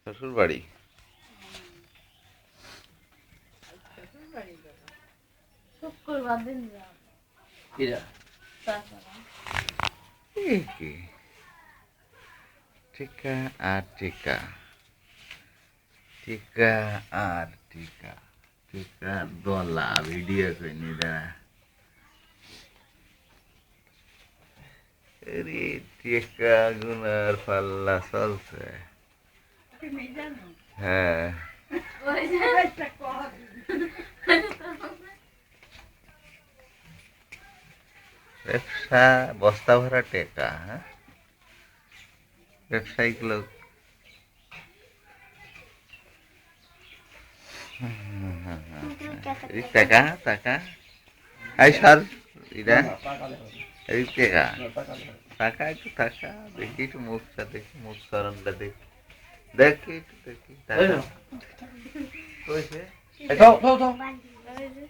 শ্বশুর বাড়ি। শুক্রবার দিন যাব কিরা তাছাড়া কি টিকা আর টিকা, টিকা আর টিকা, টিকা দলা ভিডিও করে নি দাঁড়া। আরে টিকা গুনার পাল্লা চলছে। তুমি জানো হ্যাঁ, ওই যে একটা কর ব্যবসা বস্তা ভরা টেকা। হ্যাঁ, ব্যবসায়িক লোক। এই টাকা টাকা এই সর এটা এই টাকা টাকা একটু টাকা দেখি, একটু মুখটা দেখি, মুখ সরণটা দেখি, দেখি একটু দেখি টাকা কইছে। দাও দাও দাও ওই যে